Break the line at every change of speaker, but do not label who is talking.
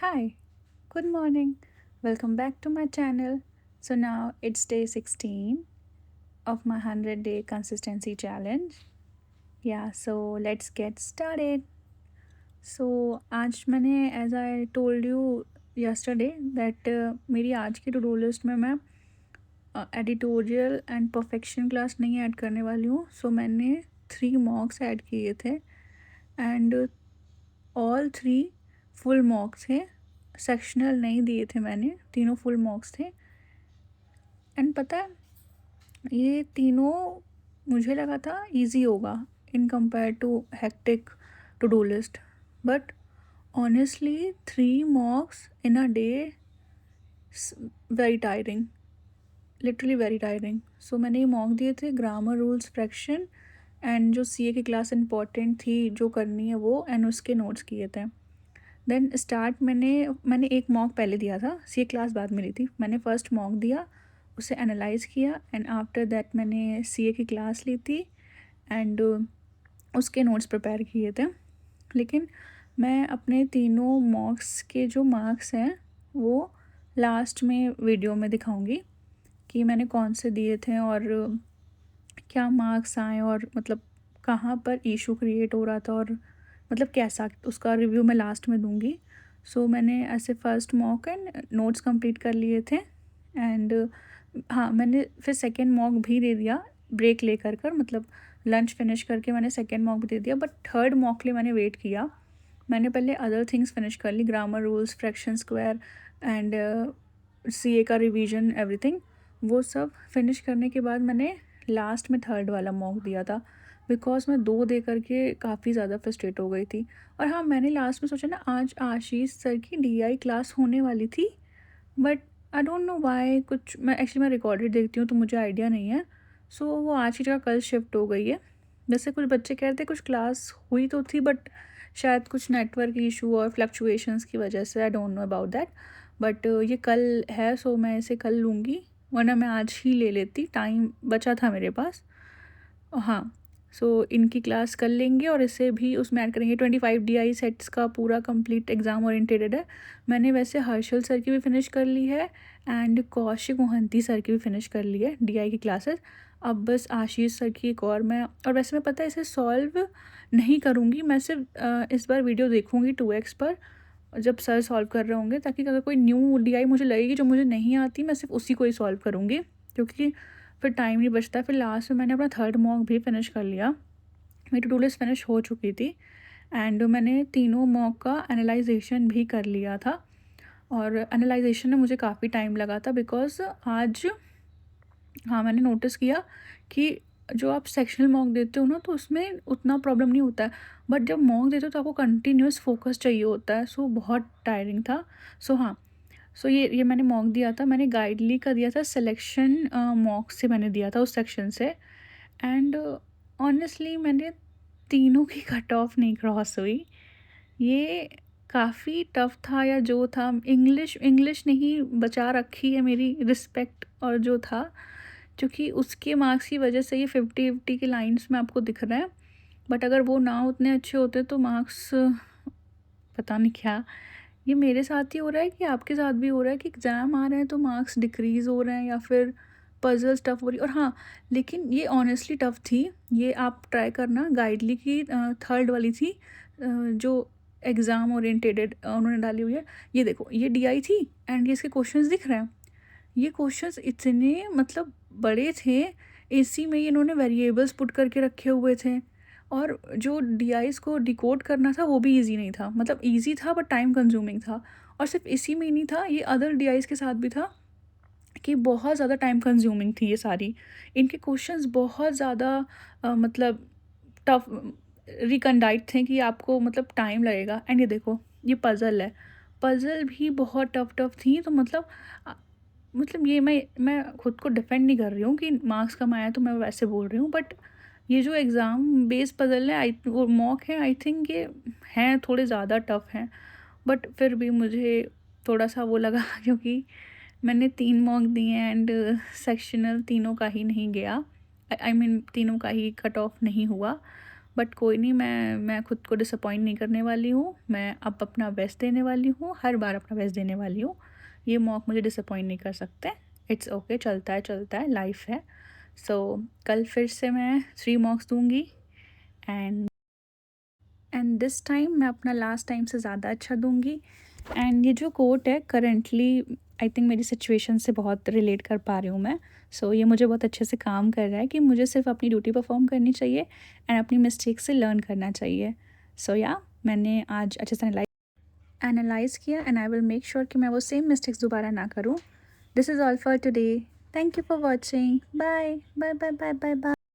Hi, good morning. Welcome back to my channel. So now it's day 16 of my 100-day consistency challenge. Yeah, so let's get started. So आज मैंने as I told you yesterday that मेरी आज की to do list में मैं editorial and perfection class नहीं add करने वाली हूँ. सो मैंने 3 मॉक्स ऐड किए थे एंड ऑल 3 फुल मॉक्स थे. सेक्शनल नहीं दिए थे मैंने, तीनों फुल मॉक्स थे. एंड पता है, ये तीनों मुझे लगा था इजी होगा in compare to hectic to do list. But honestly 3 mocks in a day very tiring, literally very tiring. So मैंने ये मॉक दिए थे ग्रामर रूल्स फ्रैक्शन एंड जो सीए की क्लास इंपॉर्टेंट थी जो करनी है वो, एंड उसके नोट्स किए थे. देन स्टार्ट मैंने एक मॉक पहले दिया था, सीए क्लास बाद में ली थी. मैंने फर्स्ट मॉक दिया, उसे एनालाइज किया एंड आफ्टर दैट मैंने सीए की क्लास ली थी एंड उसके नोट्स प्रिपेयर किए थे. लेकिन मैं अपने तीनों मॉक्स के जो मार्क्स हैं वो लास्ट में वीडियो में दिखाऊंगी कि मैंने कौन से दिए थे और क्या मार्क्स आए और मतलब कहाँ पर इशू क्रिएट हो रहा था और मतलब कैसा, उसका रिव्यू मैं लास्ट में दूंगी. सो मैंने ऐसे first mock and notes complete कर लिए थे एंड हाँ, मैंने फिर सेकेंड मॉक भी दे दिया ब्रेक लेकर कर, मतलब लंच फिनिश करके मैंने सेकेंड मॉक भी दे दिया. बट थर्ड मॉक के लिए मैंने वेट किया. मैंने पहले अदर थिंग्स फिनिश कर ली, grammar rules fraction square and CA का रिवीजन एवरीथिंग. वो सब फिनिश करने के बाद मैंने लास्ट में थर्ड वाला मॉक दिया था बिकॉज मैं 2 दे करके काफ़ी ज़्यादा फ्रस्ट्रेट हो गई थी. और हाँ, मैंने लास्ट में सोचा ना आज आशीष सर की डीआई क्लास होने वाली थी, but I don't know why. कुछ मैं रिकॉर्डेड देखती हूँ तो मुझे आइडिया नहीं है. सो वो आज की जगह कल शिफ्ट हो गई है. जैसे कुछ बच्चे कह रहे थे कुछ क्लास हुई तो थी बट शायद कुछ नेटवर्क इशू और फ्लक्चुएशंस की वजह से, I don't know about that. But ये कल है सो मैं इसे कल लूँगी, वरना मैं आज ही ले लेती, टाइम बचा था मेरे पास. हाँ, सो इनकी क्लास कर लेंगे और इसे भी उसमें ऐड करेंगे. 25 DI सेट्स का पूरा कंप्लीट एग्ज़ाम ओरिएंटेड है. मैंने वैसे हर्षल सर की भी फिनिश कर ली है एंड कौशिक मोहंती सर की भी फिनिश कर ली है डीआई की क्लासेस. अब बस आशीष सर की एक और मैं, और वैसे मैं पता है इसे सॉल्व नहीं करूँगी, मैं सिर्फ इस बार वीडियो देखूँगी 2x पर जब सर सॉल्व कर रहे होंगे, ताकि अगर कोई न्यू डीआई मुझे लगेगी जो मुझे नहीं आती मैं सिर्फ उसी को ही सॉल्व करूँगी, क्योंकि फिर टाइम नहीं बचता. फिर लास्ट में मैंने अपना थर्ड मॉक भी फिनिश कर लिया. मेरी टू डू लिस्ट फिनिश हो चुकी थी एंड मैंने तीनों मॉक का एनालाइजेशन भी कर लिया था. और एनालाइजेशन में मुझे काफ़ी टाइम लगा था बिकॉज आज, हाँ, मैंने नोटिस किया कि जो आप सेक्शनल मॉक देते हो ना तो उसमें उतना प्रॉब्लम नहीं होता है, बट जब मॉक देते हो तो आपको कंटिन्यूस फोकस चाहिए होता है. सो बहुत टायरिंग था. सो हाँ, सो ये मैंने मॉक दिया था, मैंने गाइडली का दिया था सिलेक्शन मॉक से मैंने दिया था उस सेक्शन से. एंड ऑनेस्टली मैंने तीनों की कट ऑफ नहीं क्रॉस हुई. ये काफ़ी टफ था, या जो था इंग्लिश इंग्लिश नहीं बचा रखी है मेरी रिस्पेक्ट, और जो था क्योंकि उसके मार्क्स की वजह से ये 50-50 के लाइंस में आपको दिख रहा है. बट अगर वो ना उतने अच्छे होते तो मार्क्स पता नहीं क्या. ये मेरे साथ ही हो रहा है कि आपके साथ भी हो रहा है कि एग्ज़ाम आ रहे हैं तो मार्क्स डिक्रीज़ हो रहे हैं या फिर पजल्स टफ हो रही. और हाँ, लेकिन ये ऑनेस्टली टफ थी. ये आप ट्राई करना, गाइडली की थर्ड वाली थी जो एग्ज़ाम ओरिएंटेड उन्होंने डाली हुई है. ये देखो, ये डीआई थी एंड ये इसके क्वेश्चंस दिख रहे हैं. ये क्वेश्चंस इतने मतलब बड़े थे, इसी में ही इन्होंने वेरिएबल्स पुट करके रखे हुए थे. और जो डीआईज़ को डिकोड करना था वो भी इजी नहीं था, मतलब इजी था बट टाइम कंज्यूमिंग था. और सिर्फ इसी में ही नहीं था, ये अदर डीआईज़ के साथ भी था कि बहुत ज़्यादा टाइम कंज्यूमिंग थी ये सारी. इनके क्वेश्चंस बहुत ज़्यादा मतलब टफ रिकंडाइट थे कि आपको मतलब टाइम लगेगा. एंड ये देखो, ये पज़ल है, पज़ल भी बहुत टफ टफ थी. तो मतलब ये मैं खुद को डिफेंड नहीं कर रही हूँ कि मार्क्स कम आया तो मैं वैसे बोल रही हूँ, बट ये जो एग्ज़ाम बेस पज़ल है, आई वो मॉक है, आई थिंक ये हैं थोड़े ज़्यादा टफ हैं. बट फिर भी मुझे थोड़ा सा वो लगा क्योंकि मैंने 3 मॉक दिए एंड सेक्शनल तीनों का ही नहीं गया, आई मीन तीनों का ही कट ऑफ नहीं हुआ. बट कोई नहीं, मैं खुद को डिसअपॉइंट नहीं करने वाली हूँ। मैं अब अपना बेस्ट देने वाली हूँ, हर बार अपना बेस्ट देने वाली हूँ। ये मॉक मुझे डिसअपॉइंट नहीं कर सकते। इट्स ओके, चलता है, लाइफ है। सो कल फिर से मैं 3 मॉक्स दूँगी एंड दिस टाइम मैं अपना लास्ट टाइम से ज़्यादा अच्छा दूँगी। एंड ये जो कोट है करंटली आई थिंक मेरी सिचुएशन से बहुत रिलेट कर पा रही हूँ मैं। सो ये मुझे बहुत अच्छे से काम कर रहा है कि मुझे सिर्फ अपनी ड्यूटी परफॉर्म करनी चाहिए एंड अपनी मिस्टेक से लर्न करना चाहिए। सो या मैंने आज अच्छे से एनालाइज़ किया and I will make sure कि मैं वो सेम मिस्टेक्स दोबारा ना करूँ। This is all for today. Thank you for watching. Bye bye bye bye bye bye.